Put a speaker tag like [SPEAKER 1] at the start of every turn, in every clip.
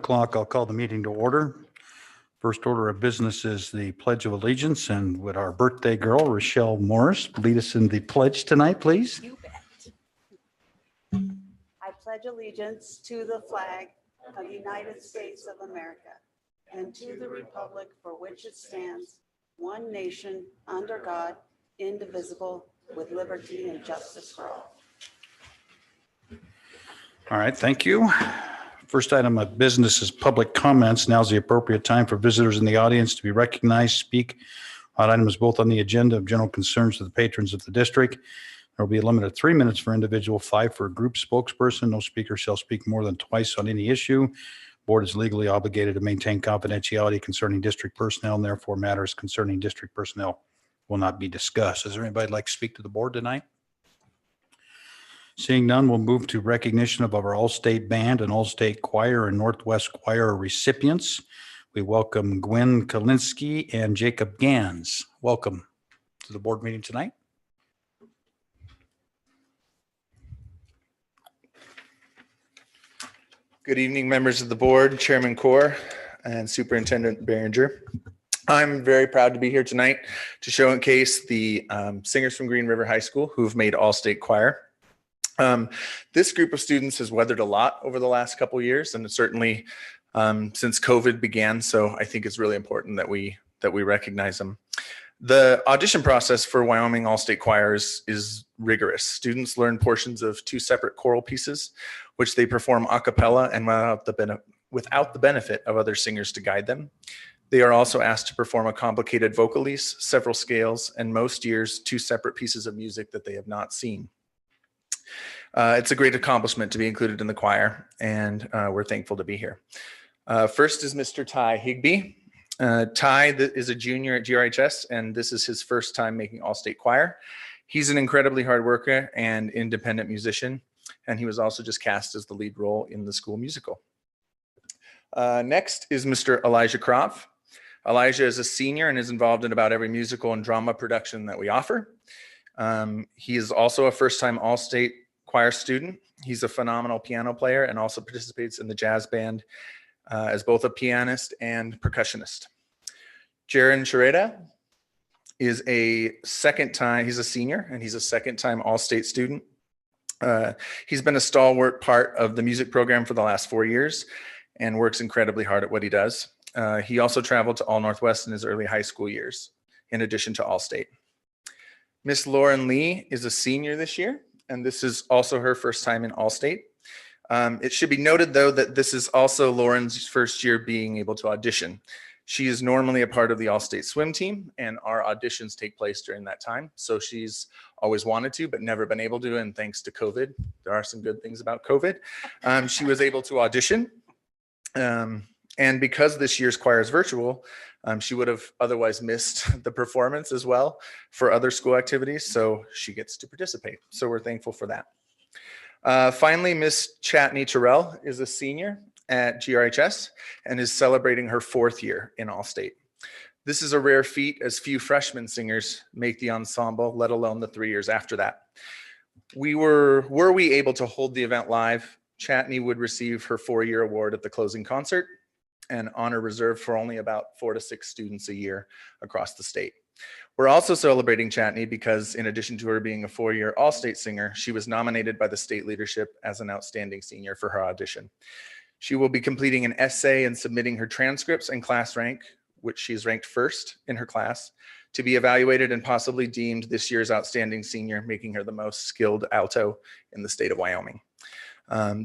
[SPEAKER 1] o'clock. I'll call the meeting to order. First order of business is the Pledge of Allegiance, and would our birthday girl, Rochelle Morris, lead us in the pledge tonight, please?
[SPEAKER 2] You bet. I pledge allegiance to the flag of the United States of America and to the republic for which it stands, one nation, under God, indivisible, with liberty and justice for all.
[SPEAKER 1] All right, thank you. First item of business is public comments. Now's the appropriate time for visitors in the audience to be recognized, speak on items both on the agenda of general concerns to the patrons of the district. There will be a limit of 3 minutes for individual, 5 for a group spokesperson. No speaker shall speak more than twice on any issue. Board is legally obligated to maintain confidentiality concerning district personnel, and therefore matters concerning district personnel will not be discussed. Is there anybody like to speak to the board tonight? Seeing none, we'll move to recognition of our All-State Band and All-State Choir and Northwest Choir recipients. We welcome Gwen Kalinsky and Jacob Gans. Welcome to the board meeting tonight.
[SPEAKER 3] Good evening, members of the board, Chairman Kaur, and Superintendent Behringer. I'm very proud to be here tonight to showcase the singers from Green River High School who've made All-State Choir. This group of students has weathered a lot over the last couple of years, and certainly since COVID began. So I think it's really important that we recognize them. The audition process for Wyoming All-State Choir is rigorous. Students learn portions of 2 separate choral pieces, which they perform a cappella and without the benefit of other singers to guide them. They are also asked to perform a complicated vocalise, several scales, and most years 2 separate pieces of music that they have not seen. It's a great accomplishment to be included in the choir, and we're thankful to be here. First is Mr. Ty Higby. Ty is a junior at GRHS, and this is his first time making All-State Choir. He's an incredibly hard worker and independent musician, and he was also just cast as the lead role in the school musical. Next is Mr. Elijah Krav. Elijah is a senior and is involved in about every musical and drama production that we offer. He is also a first-time All-State Choir student. He's a phenomenal piano player and also participates in the jazz band as both a pianist and percussionist. Jaron Shareda is he's a senior and he's a second-time All-State student. He's been a stalwart part of the music program for the last 4 years and works incredibly hard at what he does. He also traveled to All Northwest in his early high school years, in addition to All-State. Miss Lauren Lee is a senior this year, and this is also her first time in All-State. It should be noted, though, that this is also Lauren's first year being able to audition. She is normally a part of the All-State swim team, and our auditions take place during that time. So she's always wanted to, but never been able to, and thanks to COVID, there are some good things about COVID. She was able to audition. And because this year's choir is virtual, she would have otherwise missed the performance as well for other school activities. So she gets to participate. So we're thankful for that. Finally, Miss Chatney Terrell is a senior at GRHS and is celebrating her 4th year in All-State. This is a rare feat, as few freshman singers make the ensemble, let alone the 3 years after that. Were we able to hold the event live, Chatney would receive her 4-year award at the closing concert, an honor reserved for only about 4 to 6 students a year across the state. We're also celebrating Chatney because, in addition to her being a 4-year All-State singer, she was nominated by the state leadership as an outstanding senior for her audition. She will be completing an essay and submitting her transcripts and class rank, which she's ranked 1st in her class, to be evaluated and possibly deemed this year's outstanding senior, making her the most skilled alto in the state of Wyoming.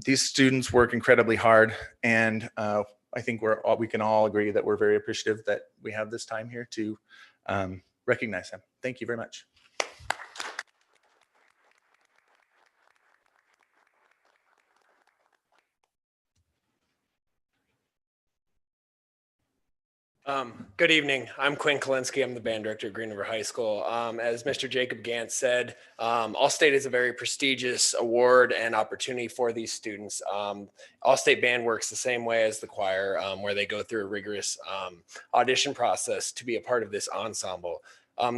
[SPEAKER 3] These students work incredibly hard, and I think we can all agree that we're very appreciative that we have this time here to recognize them. Thank you very much.
[SPEAKER 4] Good evening. I'm Quinn Kalinsky. I'm the band director at Green River High School. As Mr. Jacob Gantz said, All-State is a very prestigious award and opportunity for these students. All-State band works the same way as the choir, where they go through a rigorous audition process to be a part of this ensemble.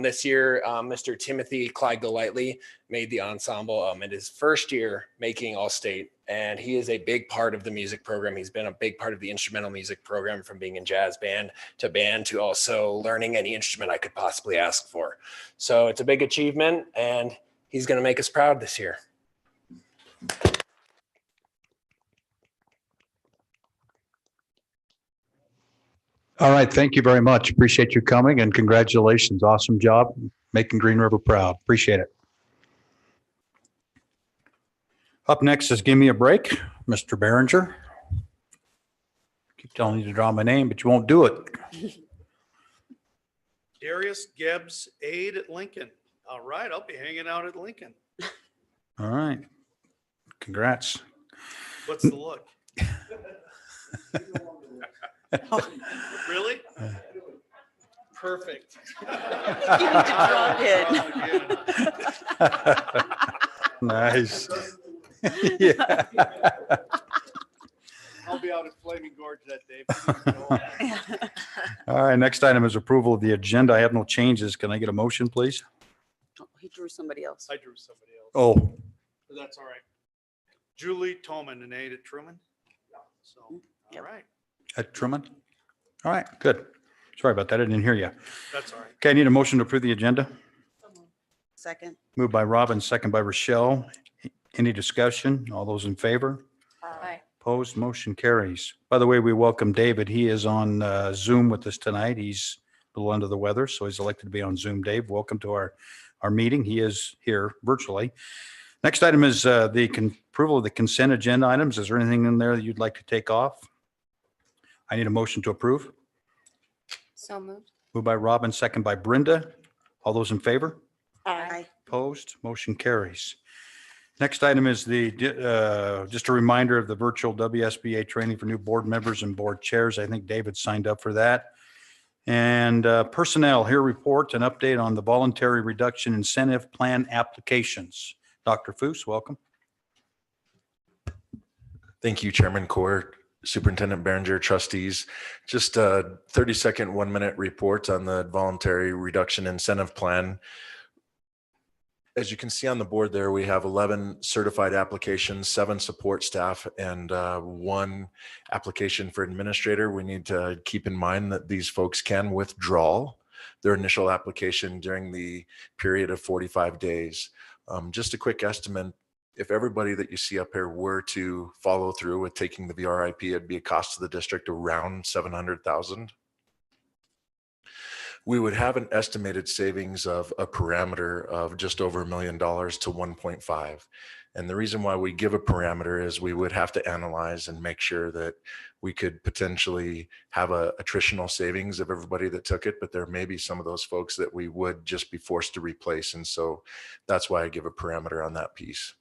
[SPEAKER 4] This year, Mr. Timothy Clyde Golightly made the ensemble in his first year making All-State, and he is a big part of the music program. He's been a big part of the instrumental music program, from being in jazz band to also learning any instrument I could possibly ask for. So it's a big achievement, and he's going to make us proud this year.
[SPEAKER 1] All right. Thank you very much. Appreciate you coming and congratulations. Awesome job making Green River proud. Appreciate it. Up next is Give Me a Break, Mr. Behringer. Keep telling you to draw my name, but you won't do it.
[SPEAKER 5] Darius Gibbs, aide at Lincoln. All right, I'll be hanging out at Lincoln.
[SPEAKER 1] All right. Congrats.
[SPEAKER 5] What's the look? Really? Perfect.
[SPEAKER 2] You need to draw in.
[SPEAKER 1] Nice. Yeah.
[SPEAKER 5] I'll be out at Flaming Gorge that day.
[SPEAKER 1] All right. Next item is approval of the agenda. I have no changes. Can I get a motion, please?
[SPEAKER 2] Oh, he drew somebody else.
[SPEAKER 5] I drew somebody else.
[SPEAKER 1] Oh,
[SPEAKER 5] But that's all right. Julie Tolman, an aide at Truman. So, all
[SPEAKER 2] Yep.
[SPEAKER 5] right,
[SPEAKER 1] at Truman. All right. Good. Sorry about that. I didn't hear you.
[SPEAKER 5] that's all right.
[SPEAKER 1] Okay. I need a motion to approve the agenda.
[SPEAKER 2] Second.
[SPEAKER 1] Moved by Robin, second by Rochelle. Any discussion? All those in favor?
[SPEAKER 2] Aye.
[SPEAKER 1] Opposed? Motion carries. By the way, we welcome David. He is on Zoom with us tonight. He's a little under the weather, so he's elected to be on Zoom. Dave, welcome to our meeting. He is here virtually. Next item is the approval of the consent agenda items. Is there anything in there that you'd like to take off? I need a motion to approve.
[SPEAKER 6] So moved.
[SPEAKER 1] Moved by Robin, second by Brenda. All those in favor?
[SPEAKER 2] Aye.
[SPEAKER 1] Opposed? Motion carries. Next item is just a reminder of the virtual WSBA training for new board members and board chairs. I think David signed up for that. And personnel, here report an update on the voluntary reduction incentive plan applications. Dr. Foose, welcome.
[SPEAKER 7] Thank you, Chairman Court, Superintendent Behringer, trustees. Just a 30-second, 1-minute report on the voluntary reduction incentive plan. As you can see on the board there, we have 11 certified applications, 7 support staff, and 1 application for administrator. We need to keep in mind that these folks can withdraw their initial application during the period of 45 days. Just a quick estimate, if everybody that you see up here were to follow through with taking the VRIP, it'd be a cost to the district around $700,000. We would have an estimated savings of a parameter of just over $1 million to 1.5. And the reason why we give a parameter is we would have to analyze and make sure that we could potentially have a attritional savings of everybody that took it, but there may be some of those folks that we would just be forced to replace. And so that's why I give a parameter on that piece.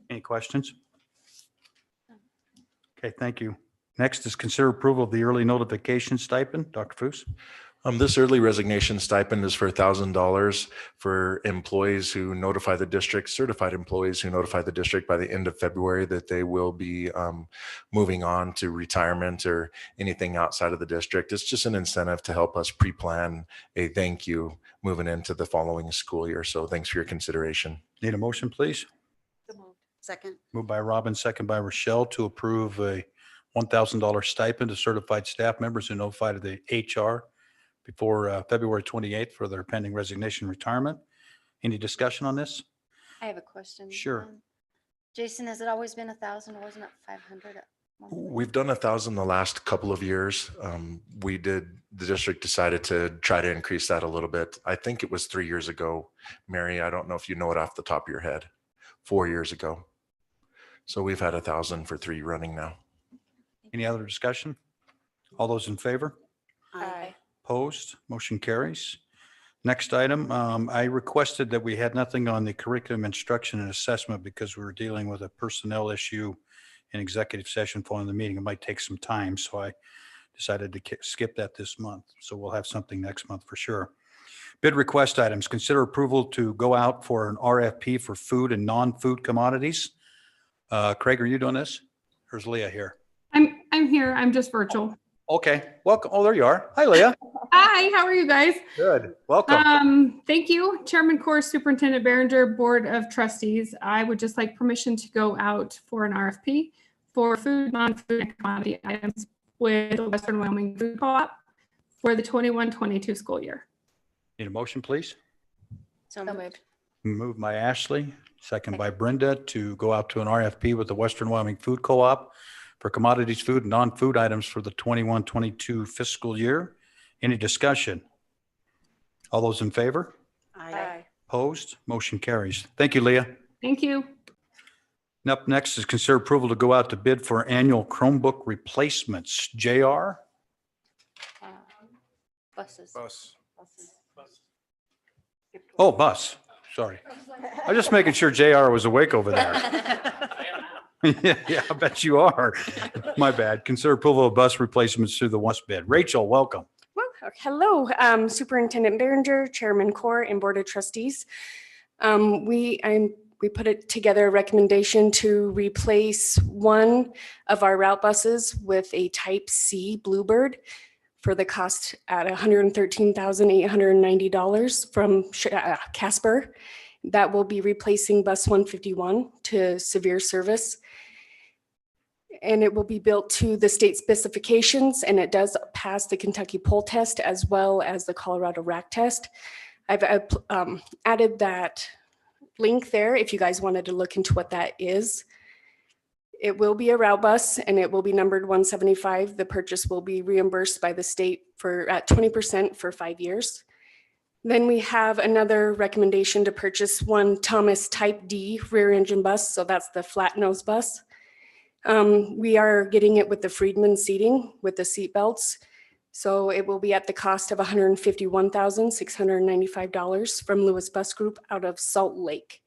[SPEAKER 1] Any questions? Okay, thank you. Next is consider approval of the early notification stipend. Dr. Foose.
[SPEAKER 7] This early resignation stipend is for $1,000 for employees who notify the district, certified employees who notify the district by the end of February that they will be moving on to retirement or anything outside of the district. It's just an incentive to help us pre-plan a thank you moving into the following school year. So thanks for your consideration.
[SPEAKER 1] Need a motion, please?
[SPEAKER 2] Second.
[SPEAKER 1] Moved by Robin, second by Rochelle to approve a $1,000 stipend to certified staff members who notified the HR before February 28th for their pending resignation retirement. Any discussion on this?
[SPEAKER 6] I have a question.
[SPEAKER 1] Sure.
[SPEAKER 6] Jason, has it always been 1,000? Wasn't it 500?
[SPEAKER 7] We've done 1,000 the last couple of years. The district decided to try to increase that a little bit. I think it was 3 years ago. Mary, I don't know if you know it off the top of your head. 4 years ago. So we've had 1,000 for 3 running now.
[SPEAKER 1] Any other discussion? All those in favor?
[SPEAKER 6] Aye.
[SPEAKER 1] Opposed? Motion carries. Next item, I requested that we had nothing on the curriculum instruction and assessment because we were dealing with a personnel issue in executive session following the meeting. It might take some time, so I decided to skip that this month. So we'll have something next month for sure. Bid request items. Consider approval to go out for an RFP for food and non-food commodities. Craig, are you doing this? Or is Leah here?
[SPEAKER 8] I'm here. I'm just virtual.
[SPEAKER 1] Okay, welcome. Oh, there you are. Hi, Leah.
[SPEAKER 8] Hi, how are you guys?
[SPEAKER 1] Good. Welcome.
[SPEAKER 8] Thank you, Chairman Core, Superintendent Behringer, Board of Trustees. I would just like permission to go out for an RFP for food, non-food, and commodity items with the Western Wyoming Food Co-op for the 21-22 school year.
[SPEAKER 1] Need a motion, please?
[SPEAKER 6] So moved.
[SPEAKER 1] Moved by Ashley, second by Brenda to go out to an RFP with the Western Wyoming Food Co-op for commodities, food, and non-food items for the 21-22 fiscal year. Any discussion? All those in favor?
[SPEAKER 2] Aye.
[SPEAKER 1] Opposed? Motion carries. Thank you, Leah.
[SPEAKER 8] Thank you.
[SPEAKER 1] And up next is consider approval to go out to bid for annual Chromebook replacements. JR?
[SPEAKER 6] Buses.
[SPEAKER 1] Oh, bus. Sorry. I'm just making sure JR was awake over there. Yeah, I bet you are. My bad. Consider approval of bus replacements through the West bid. Rachel, welcome.
[SPEAKER 9] Well, hello, Superintendent Behringer, Chairman Core, and Board of Trustees. We put it together a recommendation to replace one of our route buses with a Type C Bluebird for the cost at $113,890 from Casper. That will be replacing bus 151 to severe service. And it will be built to the state specifications, and it does pass the Kentucky poll test as well as the Colorado rack test. I've added that link there if you guys wanted to look into what that is. It will be a route bus and it will be numbered 175. The purchase will be reimbursed by the state for at 20% for 5 years. Then we have another recommendation to purchase one Thomas Type D rear engine bus. So that's the flat nose bus. We are getting it with the Friedman seating with the seat belts. So it will be at the cost of $151,695 from Lewis Bus Group out of Salt Lake.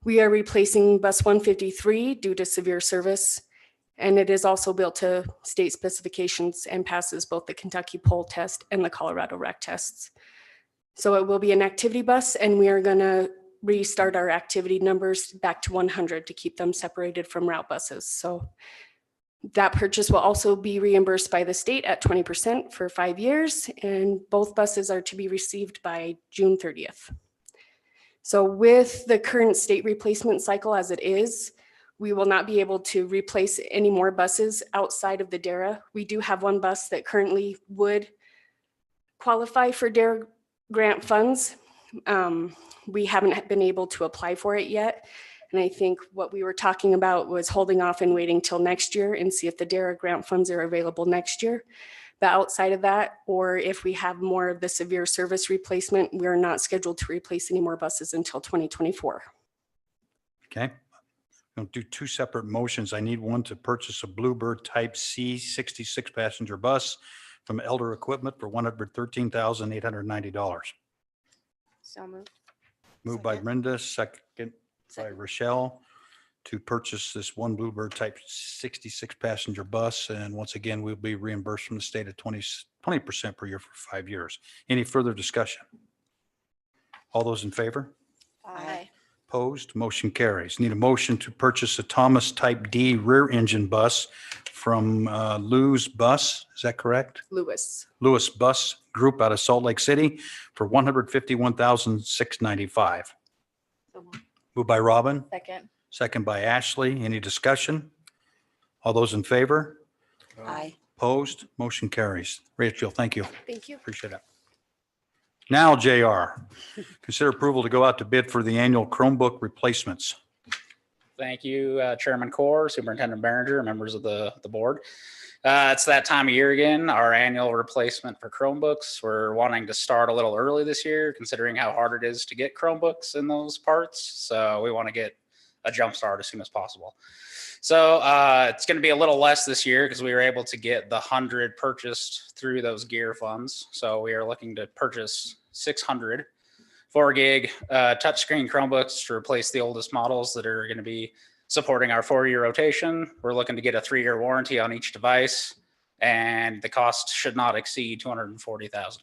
[SPEAKER 9] We are replacing bus 153 due to severe service, and it is also built to state specifications and passes both the Kentucky poll test and the Colorado rack tests. So it will be an activity bus, and we are going to restart our activity numbers back to 100 to keep them separated from route buses. So that purchase will also be reimbursed by the state at 20% for 5 years, and both buses are to be received by June 30th. So with the current state replacement cycle as it is, we will not be able to replace any more buses outside of the DARA. We do have one bus that currently would qualify for DARA grant funds. We haven't been able to apply for it yet. And I think what we were talking about was holding off and waiting till next year and see if the DARA grant funds are available next year. But outside of that, or if we have more of the severe service replacement, we're not scheduled to replace any more buses until 2024.
[SPEAKER 1] Okay. I'll do two separate motions. I need one to purchase a Bluebird Type C 66 passenger bus from Elder Equipment for $113,890.
[SPEAKER 6] So moved.
[SPEAKER 1] Moved by
[SPEAKER 2] Second.
[SPEAKER 1] Brenda, second by Rochelle to purchase this one Bluebird Type 66 passenger bus. And once again, we'll be reimbursed from the state at 20% per year for 5 years. Any further discussion? All those in favor?
[SPEAKER 6] Aye.
[SPEAKER 1] Opposed? Motion carries. Need a motion to purchase a Thomas Type D rear engine bus from Lou's Bus. Is that correct?
[SPEAKER 9] Lewis.
[SPEAKER 1] Lewis Bus Group out of Salt Lake City for $151,695.
[SPEAKER 6] So moved.
[SPEAKER 1] Moved by Robin,
[SPEAKER 6] Second.
[SPEAKER 1] second by Ashley. Any discussion? All those in favor?
[SPEAKER 2] Aye.
[SPEAKER 1] Opposed? Motion carries. Rachel, thank you.
[SPEAKER 9] Thank you.
[SPEAKER 1] Appreciate it. Now, JR, consider approval to go out to bid for the annual Chromebook replacements.
[SPEAKER 10] Thank you, Chairman Core, Superintendent Behringer, members of the board. It's that time of year again, our annual replacement for Chromebooks. We're wanting to start a little early this year, considering how hard it is to get Chromebooks in those parts. So we want to get a jump start as soon as possible. So it's going to be a little less this year because we were able to get the 100 purchased through those gear funds. So we are looking to purchase 600 4-gig touchscreen Chromebooks to replace the oldest models that are going to be supporting our 4-year rotation. We're looking to get a 3-year warranty on each device, and the cost should not exceed $240,000.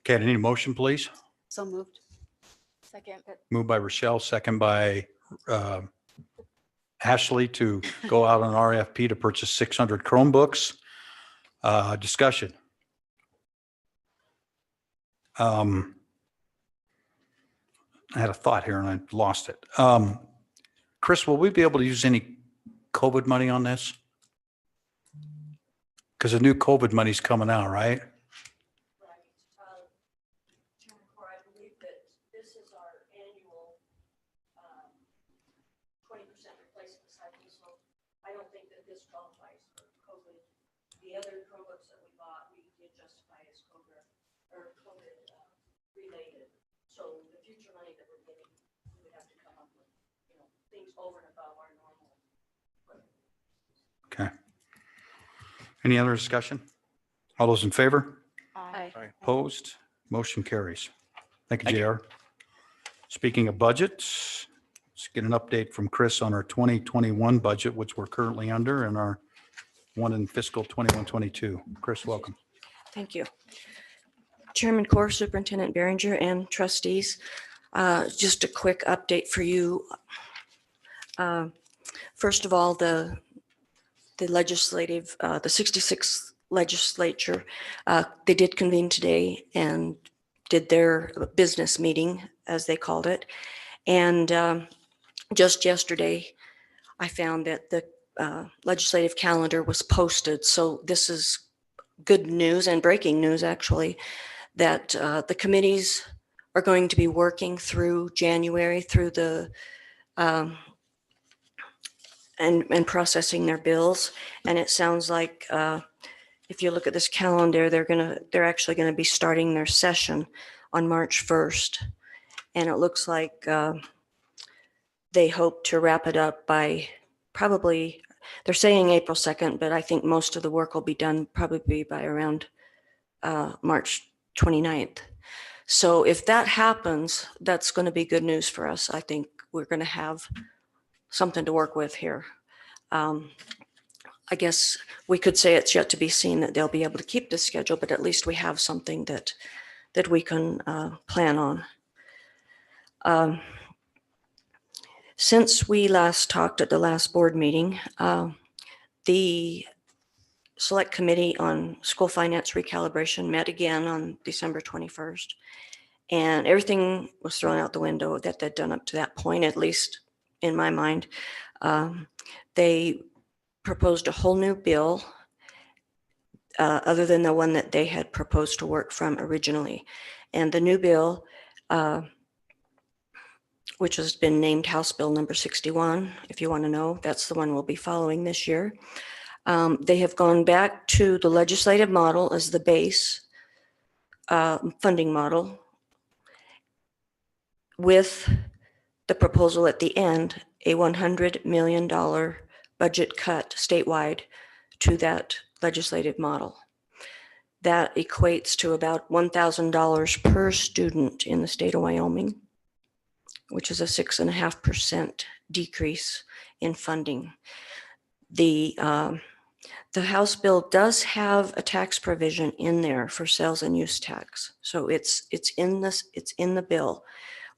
[SPEAKER 1] Okay, I need a motion, please.
[SPEAKER 2] So moved.
[SPEAKER 6] Second.
[SPEAKER 1] Moved by Rochelle, second by Ashley to go out on RFP to purchase 600 Chromebooks. Discussion. I had a thought here and I lost it. Chris, will we be able to use any COVID money on this? Because the new COVID money's coming out, right?
[SPEAKER 11] I believe that this is our annual 20% replacement cycle, so I don't think that this qualifies for COVID. The other Chromebooks that we bought, we did justify as COVID related. So the future money that we're getting, we would have to come up with, things over and above our normal.
[SPEAKER 1] Okay. Any other discussion? All those in favor?
[SPEAKER 9] Aye.
[SPEAKER 1] Opposed? Motion carries. Thank you,
[SPEAKER 10] Thank you.
[SPEAKER 1] JR. Speaking of budgets, let's get an update from Chris on our 2021 budget, which we're currently under, and our one in fiscal 21-22. Chris, welcome.
[SPEAKER 11] Thank you. Chairman Core, Superintendent Behringer, and trustees. Just a quick update for you. First of all, the 66th legislature, they did convene today and did their business meeting, as they called it. And just yesterday, I found that the legislative calendar was posted. So this is good news and breaking news, actually, that the committees are going to be working through January through the and processing their bills. And it sounds like if you look at this calendar, they're actually going to be starting their session on March 1st. And it looks like they hope to wrap it up by probably, they're saying April 2nd, but I think most of the work will be done probably by around March 29th. So if that happens, that's going to be good news for us. I think we're going to have something to work with here. I guess we could say it's yet to be seen that they'll be able to keep this schedule, but at least we have something that we can plan on. Since we last talked at the last board meeting, the Select Committee on School Finance Recalibration met again on December 21st, and everything was thrown out the window that they'd done up to that point, at least in my mind. They proposed a whole new bill other than the one that they had proposed to work from originally. And the new bill, which has been named House Bill number 61, if you want to know, that's the one we'll be following this year. They have gone back to the legislative model as the base funding model, with the proposal at the end, a $100 million budget cut statewide to that legislative model. That equates to about $1,000 per student in the state of Wyoming, which is a 6.5% decrease in funding. The House bill does have a tax provision in there for sales and use tax. So it's in the bill,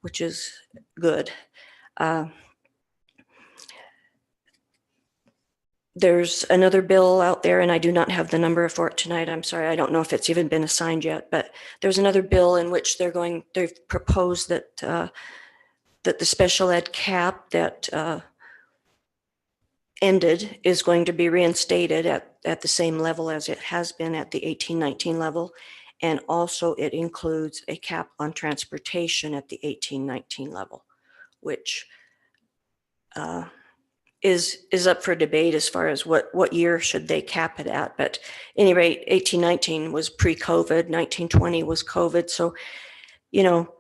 [SPEAKER 11] which is good. There's another bill out there, and I do not have the number for it tonight. I'm sorry, I don't know if it's even been assigned yet, but there's another bill in which they've proposed that that the special ed cap that ended is going to be reinstated at the same level as it has been at the 18-19 level. And also it includes a cap on transportation at the 18-19 level, which is up for debate as far as what year should they cap it at. But at any rate, 18-19 was pre-COVID, 19-20 was COVID. So, you know,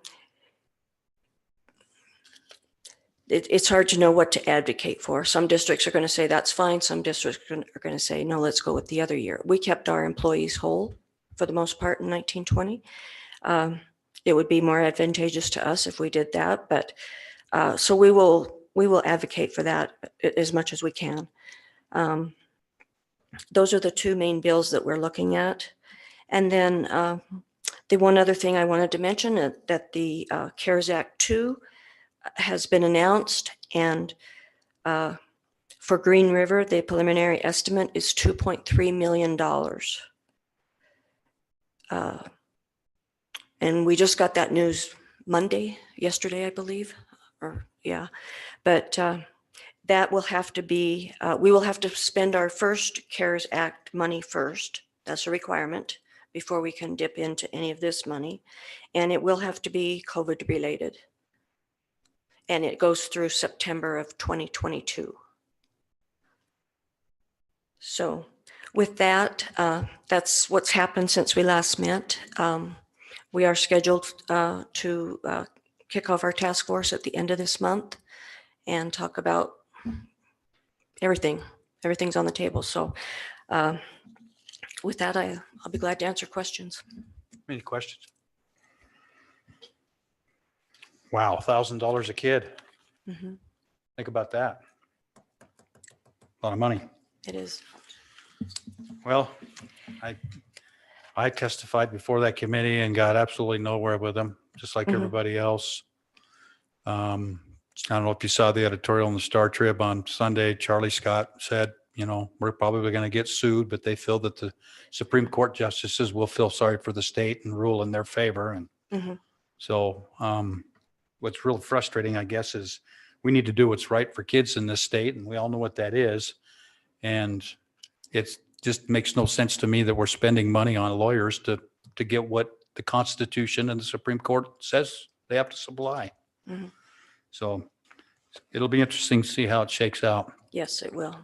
[SPEAKER 11] it's hard to know what to advocate for. Some districts are going to say that's fine. Some districts are going to say, no, let's go with the other year. We kept our employees whole for the most part in 19-20. It would be more advantageous to us if we did that. But so we will advocate for that as much as we can. Those are the two main bills that we're looking at. And then the one other thing I wanted to mention that the CARES Act 2 has been announced, and for Green River, the preliminary estimate is $2.3 million. And we just got that news yesterday, I believe, but that will have to be, we will have to spend our first CARES Act money first. That's a requirement before we can dip into any of this money. And it will have to be COVID related. And it goes through September of 2022. So with that, that's what's happened since we last met. We are scheduled to kick off our task force at the end of this month and talk about everything. Everything's on the table. So with that, I'll be glad to answer questions.
[SPEAKER 1] Any questions? Wow, $1,000 a kid.
[SPEAKER 11] Mm-hmm.
[SPEAKER 1] Think about that. A lot of money.
[SPEAKER 11] It is.
[SPEAKER 1] Well, I testified before that committee and got absolutely nowhere with them, just like everybody else. I don't know if you saw the editorial in the Star Trib on Sunday. Charlie Scott said, we're probably going to get sued, but they feel that the Supreme Court justices will feel sorry for the state and rule in their favor. And so what's real frustrating, I guess, is we need to do what's right for kids in this state, and we all know what that is. And it just makes no sense to me that we're spending money on lawyers to get what the Constitution and the Supreme Court says they have to supply. So it'll be interesting to see how it shakes out.
[SPEAKER 11] Yes, it will.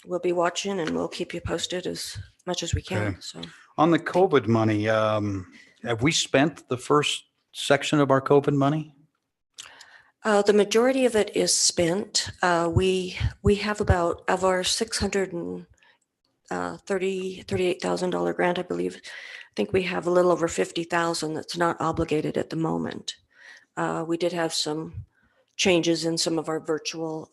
[SPEAKER 11] We'll be watching and we'll keep you posted as much as we can.
[SPEAKER 1] Okay.
[SPEAKER 11] So
[SPEAKER 1] On the COVID money, have we spent the first section of our COVID money?
[SPEAKER 11] the majority of it is spent. We have about, of our $38,000 grant, I believe, I think we have a little over 50,000 that's not obligated at the moment. We did have some changes in some of our virtual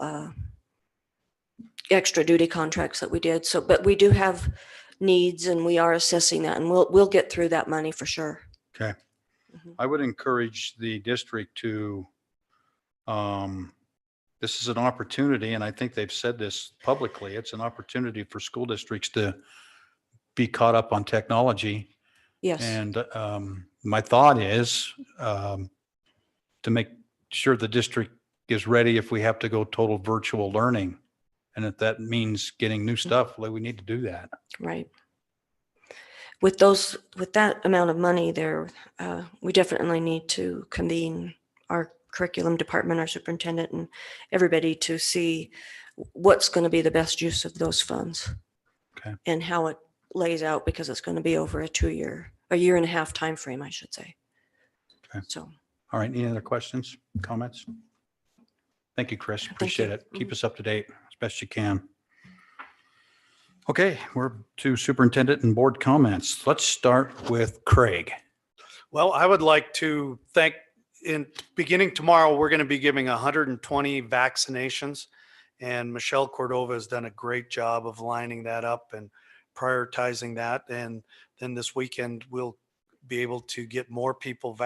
[SPEAKER 11] extra duty contracts that we did. So, but we do have needs and we are assessing that, and we'll get through that money for sure.
[SPEAKER 1] Okay. I would encourage the district to, this is an opportunity, and I think they've said this publicly, it's an opportunity for school districts to be caught up on technology.
[SPEAKER 11] Yes.
[SPEAKER 1] And my thought is to make sure the district is ready if we have to go total virtual learning. And if that means getting new stuff, well, we need to do that.
[SPEAKER 11] Right. With that amount of money there, we definitely need to convene our curriculum department, our superintendent, and everybody to see what's going to be the best use of those funds.
[SPEAKER 1] Okay.
[SPEAKER 11] And how it lays out, because it's going to be over a year and a half time frame, I should say.
[SPEAKER 1] Okay.
[SPEAKER 11] So.
[SPEAKER 1] All right. Any other questions, comments? Thank you, Chris. Appreciate it. Keep us up to date as best you can. Okay, we're to superintendent and board comments. Let's start with Craig.
[SPEAKER 5] Well, I would like to thank, beginning tomorrow, we're going to be giving 120 vaccinations, and Michelle Cordova has done a great job of lining that up and prioritizing that. And then this weekend, we'll be able to get more people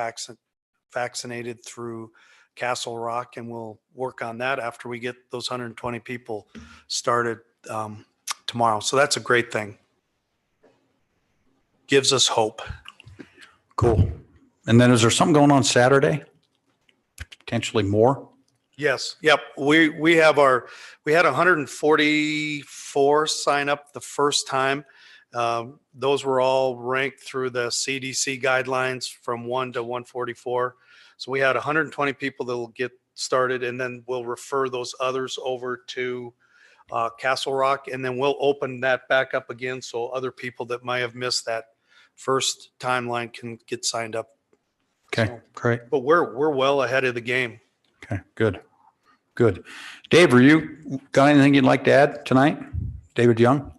[SPEAKER 5] vaccinated through Castle Rock, and we'll work on that after we get those 120 people started tomorrow. So that's a great thing. Gives us hope.
[SPEAKER 1] Cool. And then is there something going on Saturday? Potentially more?
[SPEAKER 5] Yes. Yep. We had 144 sign up the first time. Those were all ranked through the CDC guidelines from 1 to 144. So we had 120 people that will get started, and then we'll refer those others over to Castle Rock, and then we'll open that back up again so other people that might have missed that first timeline can get signed up.
[SPEAKER 1] Okay,
[SPEAKER 5] So,
[SPEAKER 1] great.
[SPEAKER 5] but we're well ahead of the game.
[SPEAKER 1] Okay, good. Good. Dave, you got anything you'd like to add tonight? David Young?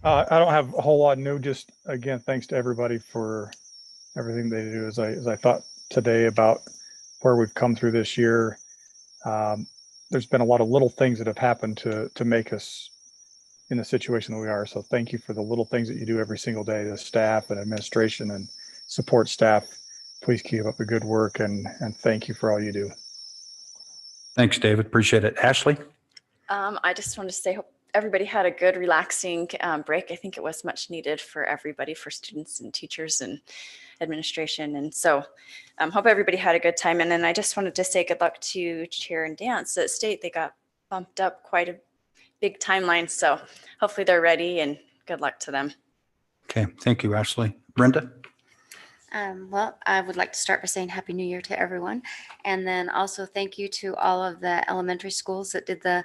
[SPEAKER 12] I don't have a whole lot new. Just again, thanks to everybody for everything they do. As I thought today about where we've come through this year, there's been a lot of little things that have happened to make us in the situation that we are. So thank you for the little things that you do every single day, the staff and administration and support staff. Please keep up the good work, and thank you for all you do.
[SPEAKER 1] Thanks, David. Appreciate it. Ashley?
[SPEAKER 13] I just want to say everybody had a good, relaxing break. I think it was much needed for everybody, for students and teachers and administration. And so hope everybody had a good time. And then I just wanted to say good luck to cheer and dance at state. They got bumped up quite a big timeline. So hopefully they're ready, and good luck to them.
[SPEAKER 1] Okay, thank you, Ashley. Brenda?
[SPEAKER 6] Well, I would like to start by saying Happy New Year to everyone. And then also thank you to all of the elementary schools that did the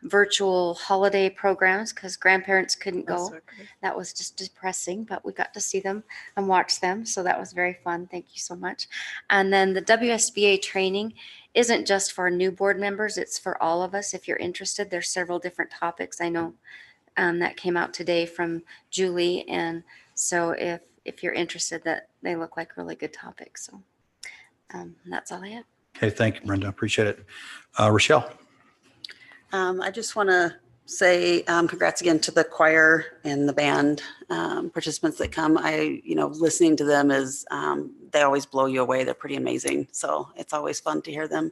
[SPEAKER 6] virtual holiday programs, because grandparents couldn't go. That was just depressing, but we got to see them and watch them. So that was very fun. Thank you so much. And then the WSBA training isn't just for new board members. It's for all of us. If you're interested, there's several different topics. I know that came out today from Julie. And so if you're interested, that they look like really good topics. So that's all I have.
[SPEAKER 1] Okay, thank you, Brenda. Appreciate it. Rochelle?
[SPEAKER 2] I just want to say congrats again to the choir and the band participants that come. Listening to them is, they always blow you away. They're pretty amazing. So it's always fun to hear them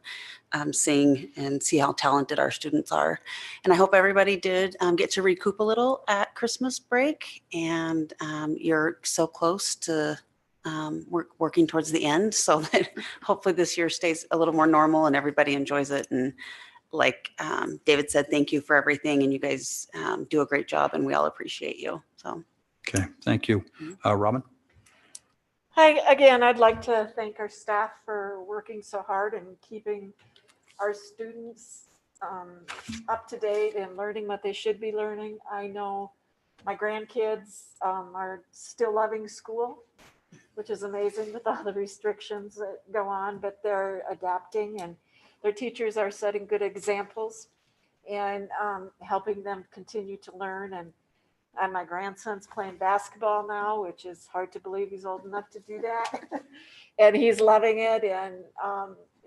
[SPEAKER 2] sing and see how talented our students are. And I hope everybody did get to recoup a little at Christmas break, and you're so close to working towards the end, so that hopefully this year stays a little more normal and everybody enjoys it. And like David said, thank you for everything, and you guys do a great job, and we all appreciate you. So
[SPEAKER 1] Okay, thank you. Robin?
[SPEAKER 14] Hi, again, I'd like to thank our staff for working so hard and keeping our students up to date and learning what they should be learning. I know my grandkids are still loving school, which is amazing with all the restrictions that go on, but they're adapting, and their teachers are setting good examples and helping them continue to learn. And my grandson's playing basketball now, which is hard to believe he's old enough to do that. And he's loving it. And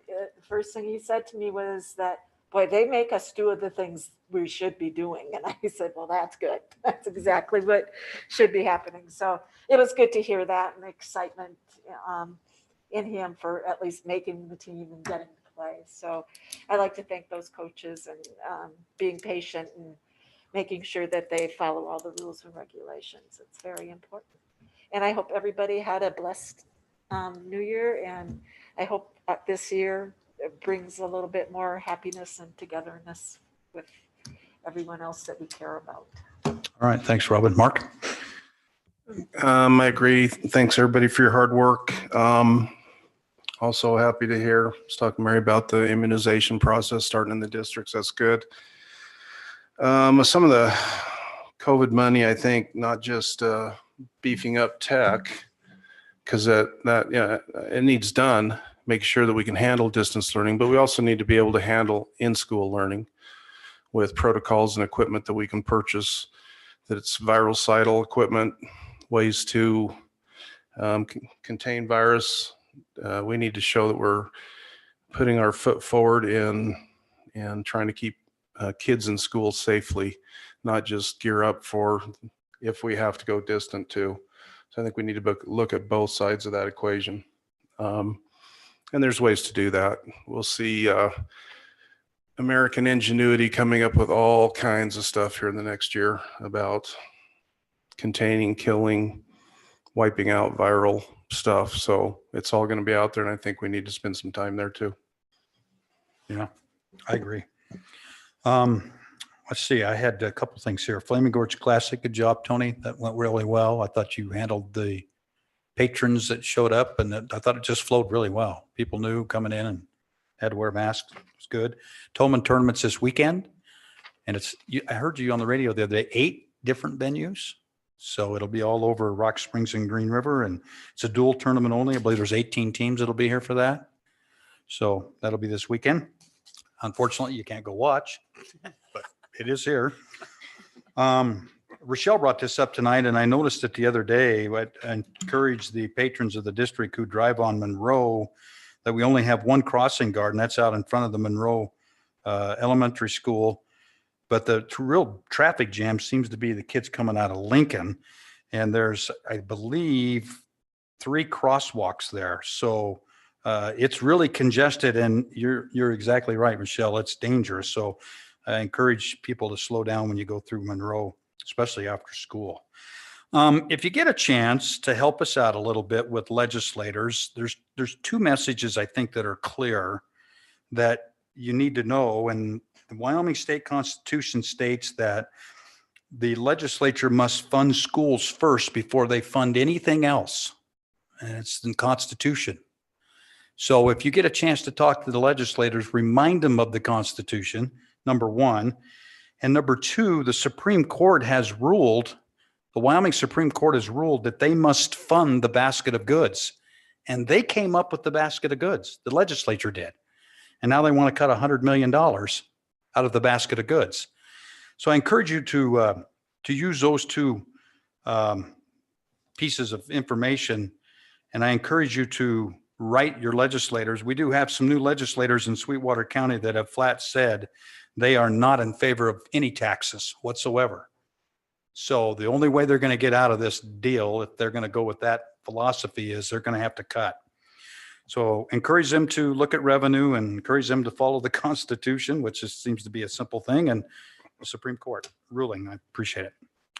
[SPEAKER 14] the first thing he said to me was that, boy, they make us do the things we should be doing. And I said, well, that's good. That's exactly what should be happening. So it was good to hear that, and the excitement in him for at least making the team and getting to play. So I like to thank those coaches and being patient and making sure that they follow all the rules and regulations. It's very important. And I hope everybody had a blessed New Year. And I hope this year it brings a little bit more happiness and togetherness with everyone else that we care about.
[SPEAKER 1] All right, thanks, Robin. Mark?
[SPEAKER 15] I agree. Thanks, everybody, for your hard work. Also happy to hear, I was talking to Mary about the immunization process starting in the districts. That's good. Some of the COVID money, I think, not just beefing up tech, because it needs done, make sure that we can handle distance learning, but we also need to be able to handle in-school learning with protocols and equipment that we can purchase, that it's virucidal equipment, ways to contain virus. We need to show that we're putting our foot forward in trying to keep kids in school safely, not just gear up for if we have to go distant too. So I think we need to look at both sides of that equation. And there's ways to do that. We'll see American ingenuity coming up with all kinds of stuff here in the next year about containing, killing, wiping out viral stuff. So it's all going to be out there, and I think we need to spend some time there too.
[SPEAKER 1] Yeah, I agree. Let's see, I had a couple things here. Flaming Gorge Classic, good job, Tony. That went really well. I thought you handled the patrons that showed up, and I thought it just flowed really well. People knew coming in and had to wear masks. It was good. Tolman tournaments this weekend, and I heard you on the radio the other day, 8 different venues. So it'll be all over Rock Springs and Green River, and it's a dual tournament only. I believe there's 18 teams that'll be here for that. So that'll be this weekend. Unfortunately, you can't go watch, but it is here. Rochelle brought this up tonight, and I noticed it the other day. I encourage the patrons of the district who drive on Monroe that we only have one crossing guard, and that's out in front of the Monroe Elementary School. But the real traffic jam seems to be the kids coming out of Lincoln. And there's, I believe, 3 crosswalks there. So it's really congested, and you're exactly right, Michelle. It's dangerous. So I encourage people to slow down when you go through Monroe, especially after school. If you get a chance to help us out a little bit with legislators, there's two messages I think that are clear that you need to know. And the Wyoming State Constitution states that the legislature must fund schools first before they fund anything else. And it's in the Constitution. So if you get a chance to talk to the legislators, remind them of the Constitution, number one. And number two, the Supreme Court has ruled, the Wyoming Supreme Court has ruled that they must fund the basket of goods. And they came up with the basket of goods. The legislature did. And now they want to cut $100 million out of the basket of goods. So I encourage you to use those two pieces of information. And I encourage you to write your legislators. We do have some new legislators in Sweetwater County that have flat said they are not in favor of any taxes whatsoever. So the only way they're going to get out of this deal, if they're going to go with that philosophy, is they're going to have to cut. So encourage them to look at revenue and encourage them to follow the Constitution, which seems to be a simple thing, and the Supreme Court ruling. I appreciate it.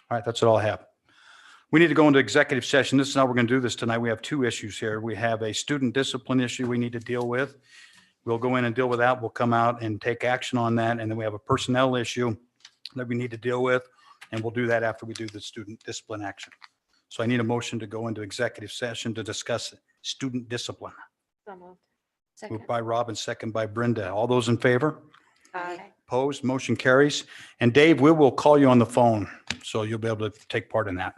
[SPEAKER 1] All right, that's all I have. We need to go into executive session. This is how we're going to do this tonight. We have two issues here. We have a student discipline issue we need to deal with. We'll go in and deal with that. We'll come out and take action on that. And then we have a personnel issue that we need to deal with. And we'll do that after we do the student discipline action. So I need a motion to go into executive session to discuss student discipline.
[SPEAKER 14] So moved.
[SPEAKER 1] Moved by Rob and second by Brenda. All those in favor?
[SPEAKER 2] Aye.
[SPEAKER 1] Opposed? Motion carries. And Dave, we will call you on the phone, so you'll be able to take part in that.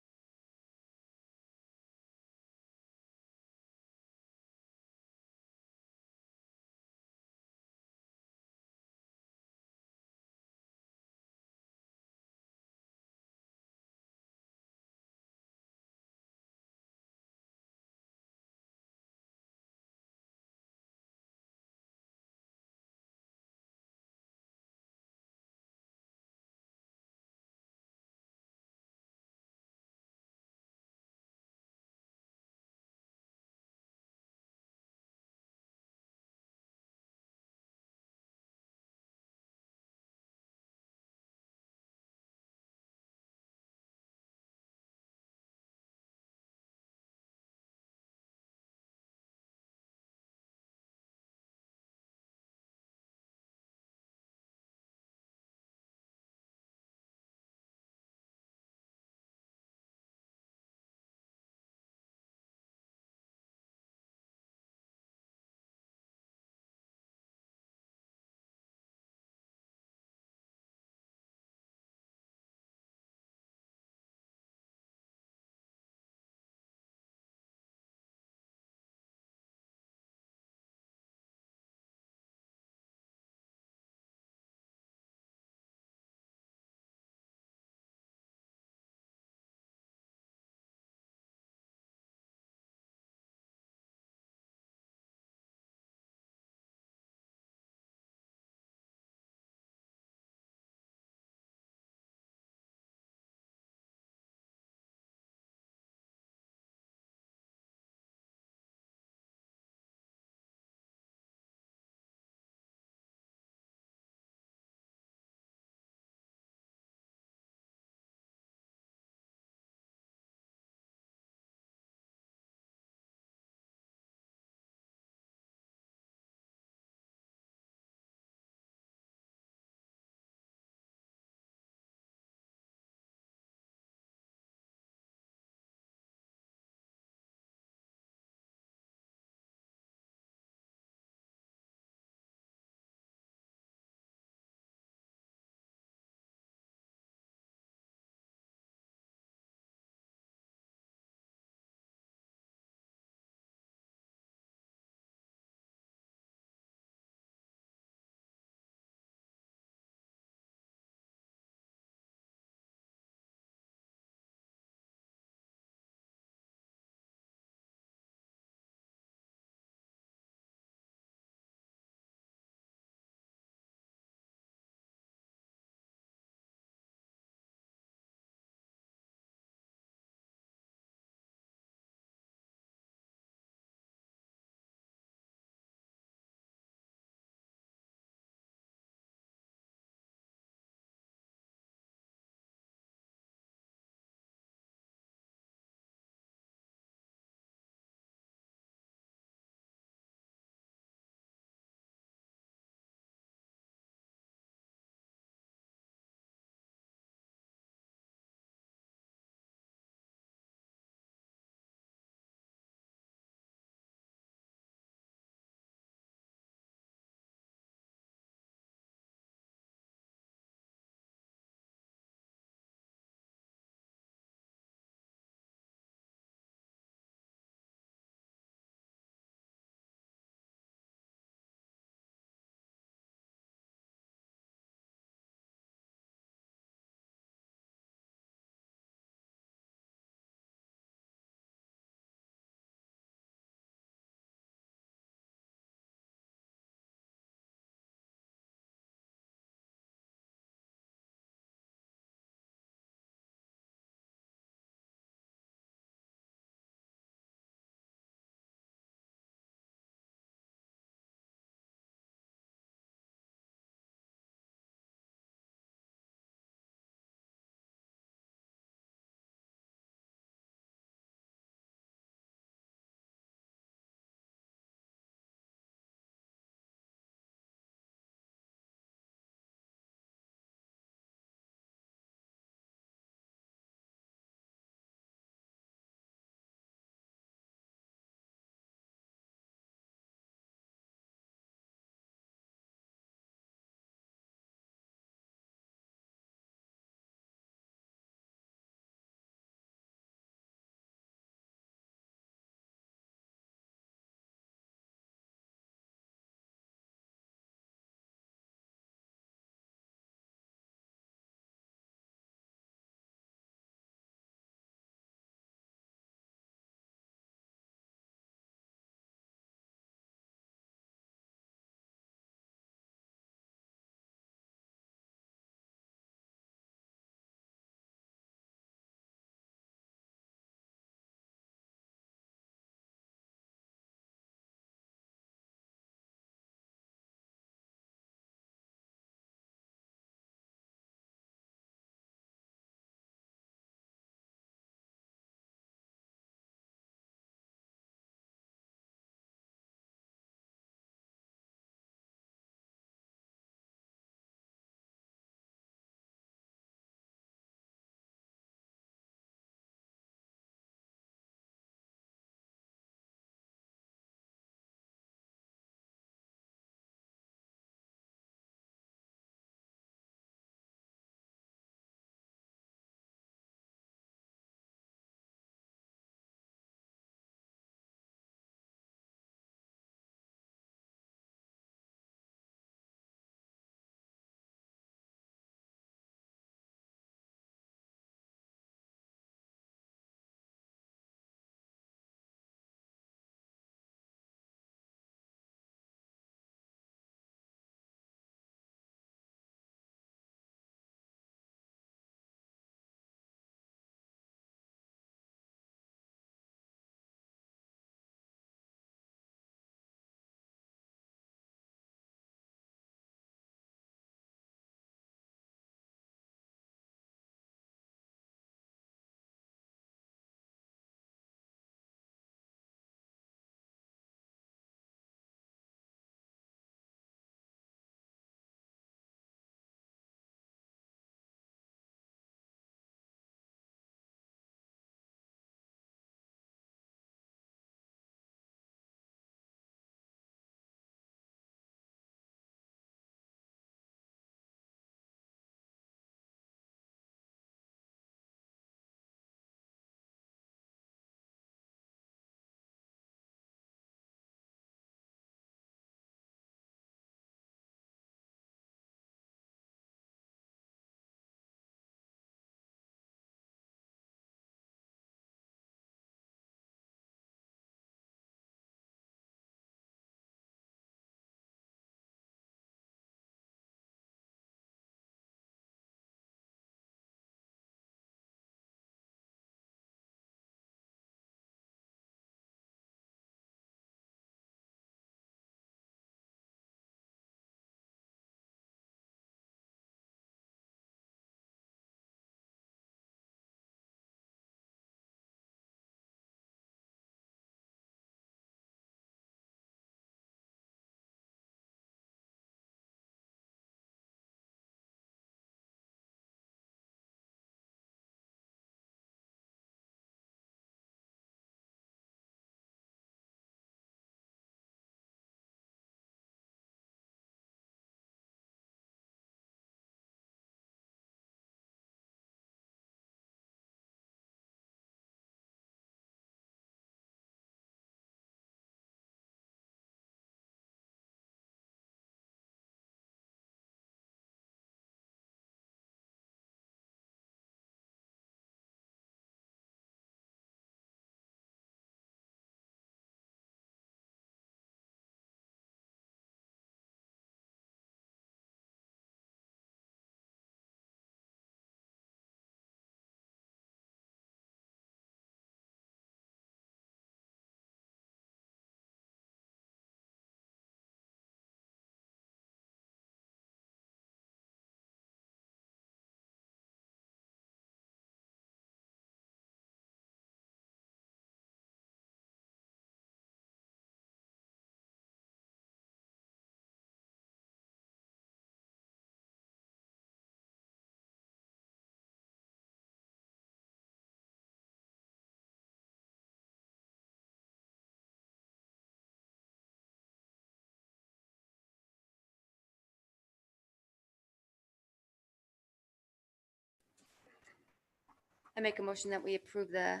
[SPEAKER 6] I make a motion that we approve the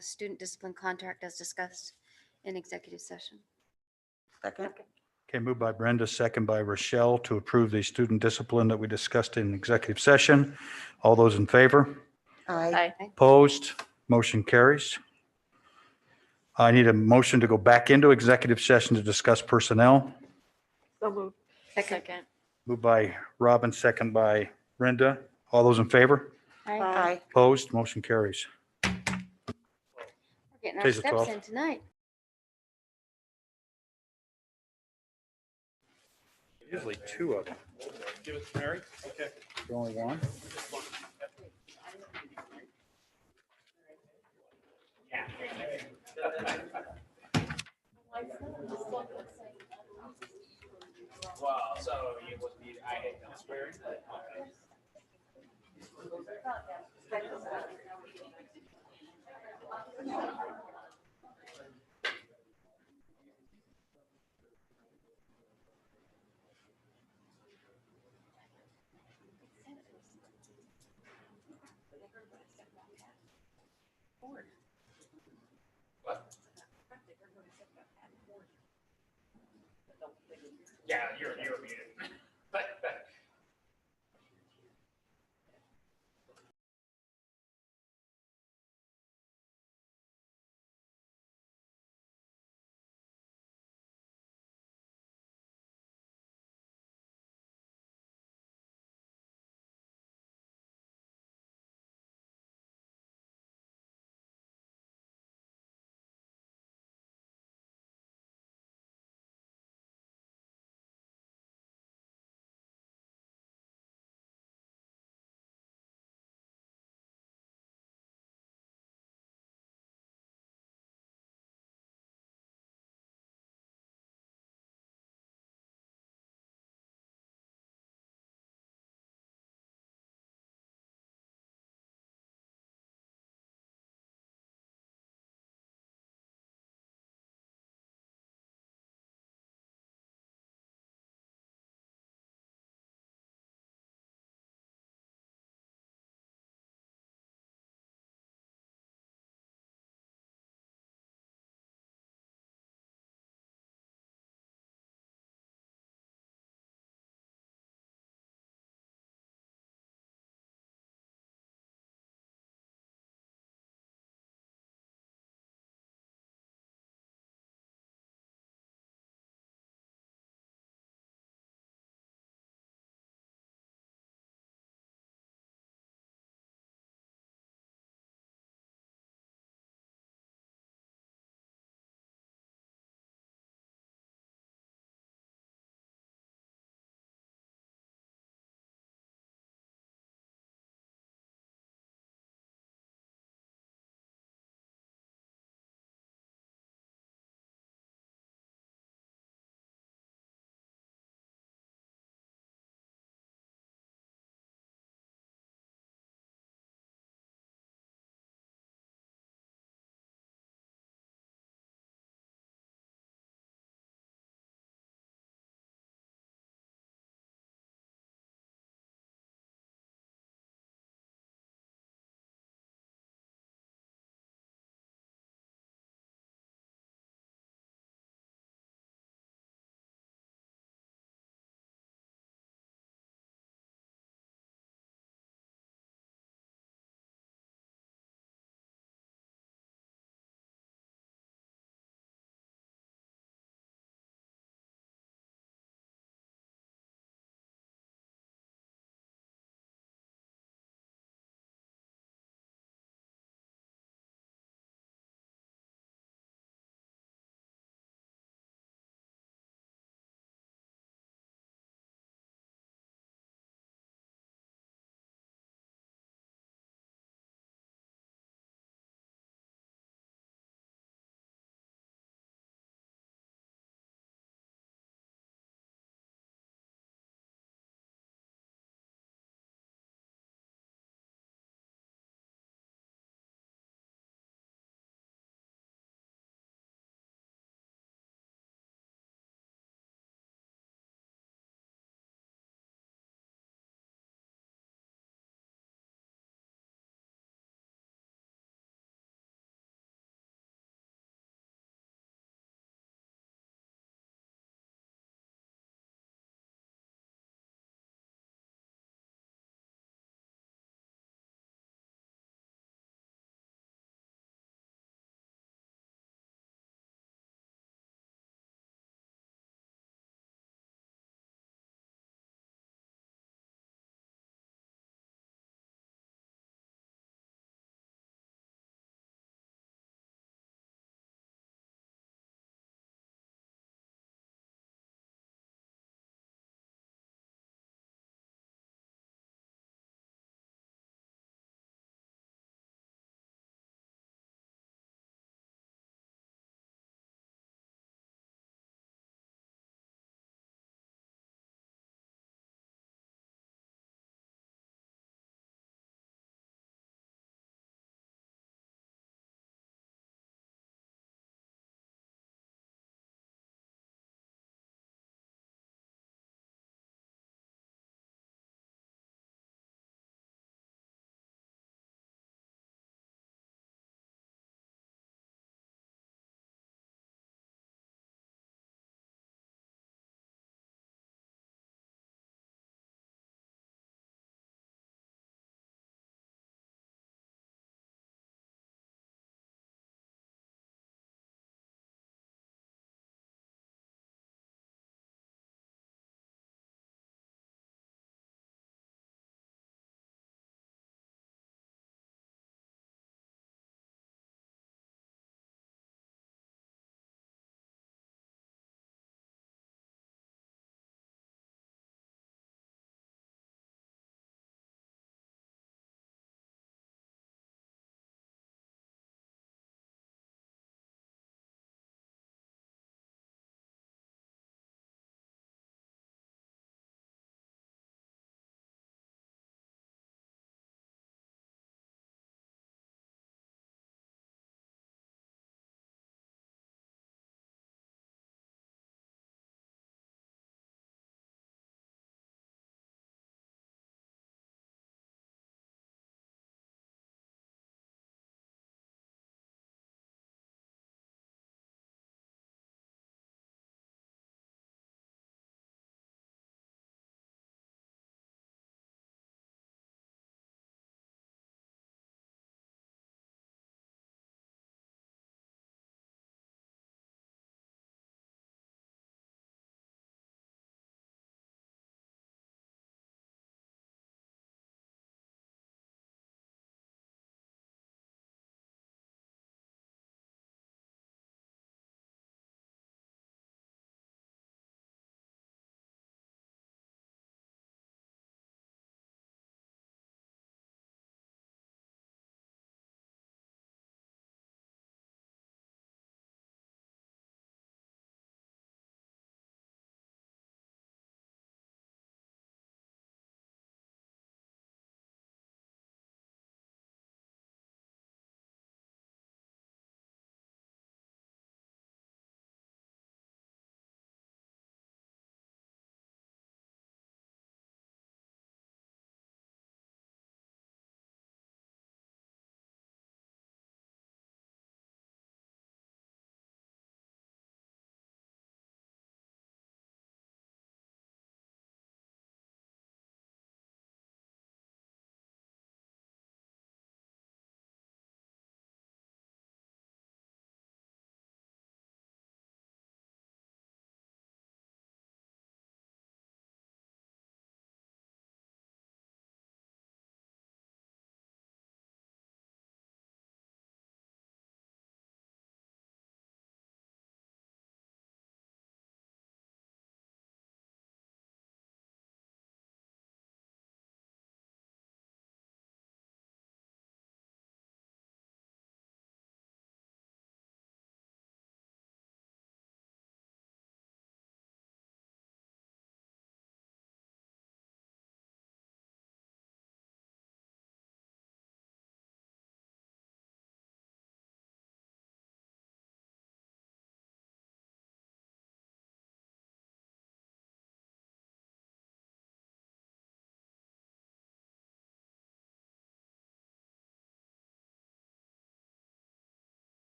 [SPEAKER 6] student discipline contract as discussed in executive session.
[SPEAKER 2] Second.
[SPEAKER 1] Okay, moved by Brenda, second by Rochelle to approve the student discipline that we discussed in executive session. All those in favor?
[SPEAKER 2] Aye.
[SPEAKER 1] Opposed? Motion carries. I need a motion to go back into executive session to discuss personnel.
[SPEAKER 14] So moved.
[SPEAKER 13] Second.
[SPEAKER 1] Moved by Robin, second by Brenda. All those in favor?
[SPEAKER 2] Aye.
[SPEAKER 1] Opposed? Motion carries.
[SPEAKER 6] We're getting our
[SPEAKER 1] Today's the
[SPEAKER 6] steps
[SPEAKER 1] 12th.
[SPEAKER 6] in tonight.
[SPEAKER 1] Usually two of them. Give it to Mary. Okay. Only one.
[SPEAKER 10] Wow, so it would be, I hate elsewhere. Yeah, you're muted.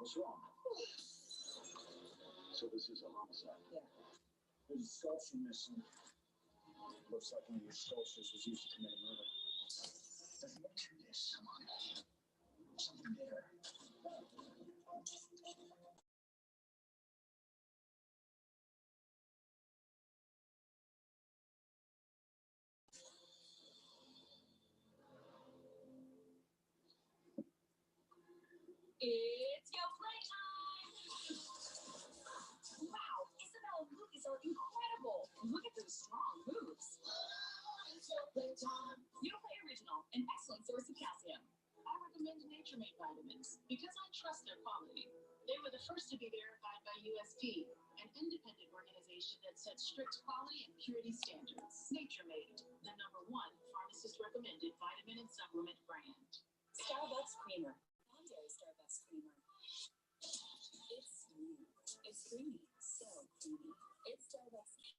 [SPEAKER 16] What's wrong? So this is a homicide? Yeah. There's a sculpture missing. Looks like one of your sculptures was used to commit a murder. There's more to this. Come on. Something there.
[SPEAKER 17] It's your playtime! Wow, Isabel and Lucas are incredible. Look at those strong moves. It's your playtime. Play Original, an excellent source of calcium. I recommend Nature Made vitamins because I trust their quality. They were the first to be verified by USP, an independent organization that sets strict quality and purity standards. Nature Made, the #1 pharmacist recommended vitamin and supplement brand. Starbucks Creamer. Voluntary Starbucks Creamer. It's smooth. It's creamy. So creamy. It's Starbucks.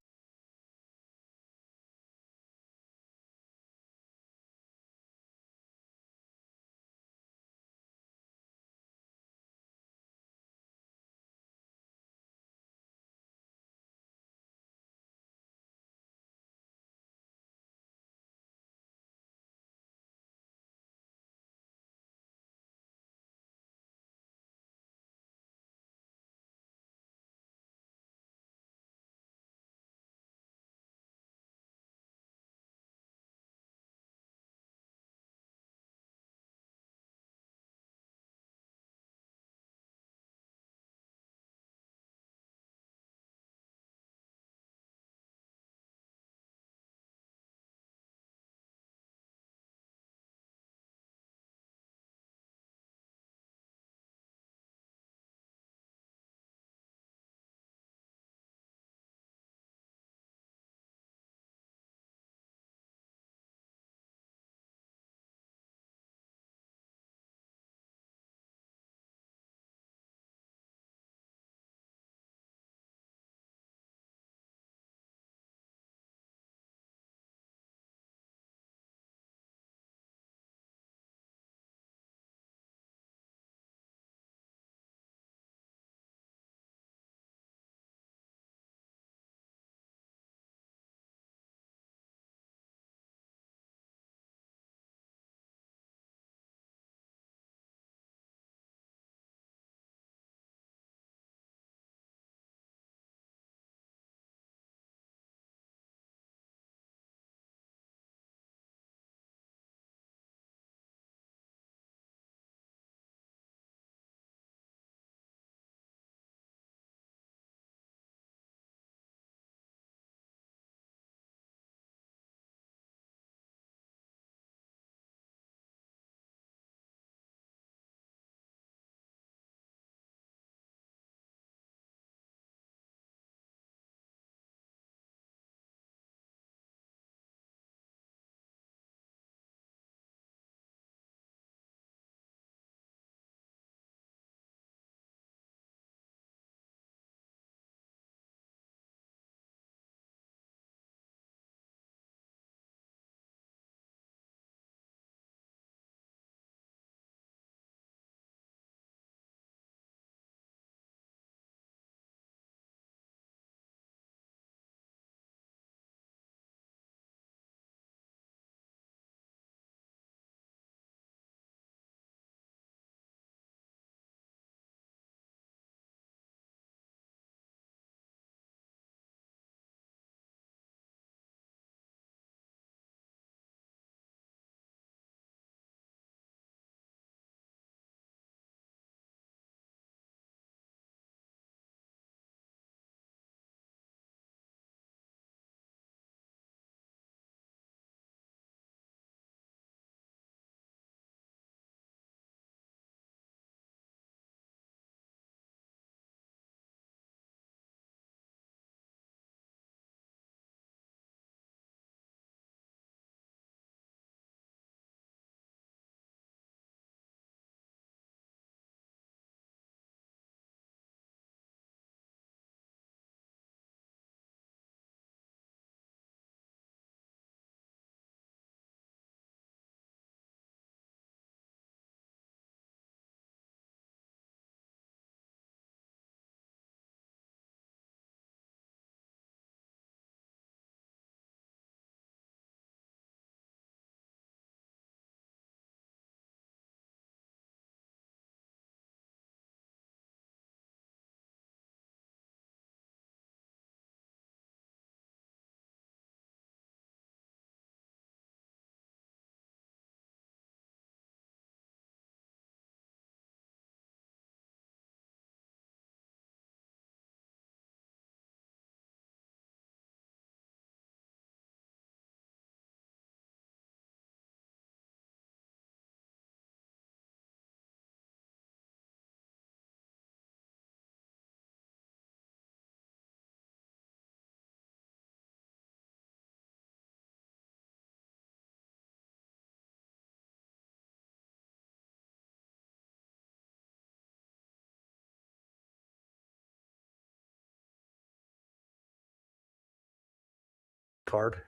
[SPEAKER 1] card.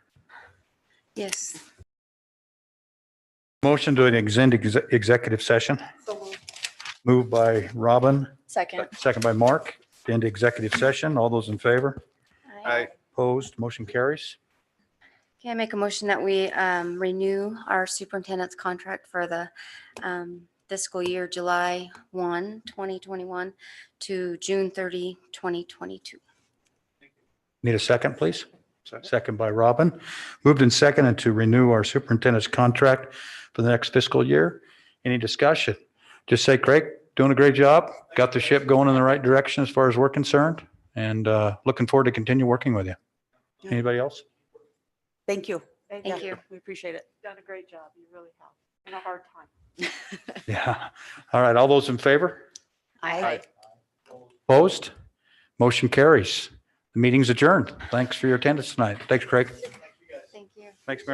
[SPEAKER 6] Yes.
[SPEAKER 1] Motion to an executive session. Moved by Robin,
[SPEAKER 13] Second.
[SPEAKER 1] second by Mark, into executive session. All those in favor?
[SPEAKER 13] Aye.
[SPEAKER 1] Opposed? Motion carries.
[SPEAKER 6] Can I make a motion that we renew our superintendent's contract for the fiscal year July 1, 2021 to June 30, 2022?
[SPEAKER 1] Need a second, please? Second by Robin. Moved and seconded to renew our superintendent's contract for the next fiscal year. Any discussion? Just say, Craig, doing a great job. Got the ship going in the right direction as far as we're concerned, and looking forward to continue working with you. Anybody else?
[SPEAKER 2] Thank you.
[SPEAKER 6] Thank you.
[SPEAKER 2] We appreciate it.
[SPEAKER 14] Done a great job. You really have. In a hard time.
[SPEAKER 1] Yeah. All right. All those in favor?
[SPEAKER 2] Aye.
[SPEAKER 1] Opposed? Motion carries. The meeting's adjourned. Thanks for your attendance tonight. Thanks, Craig.
[SPEAKER 6] Thank you.
[SPEAKER 1] Thanks, Mary.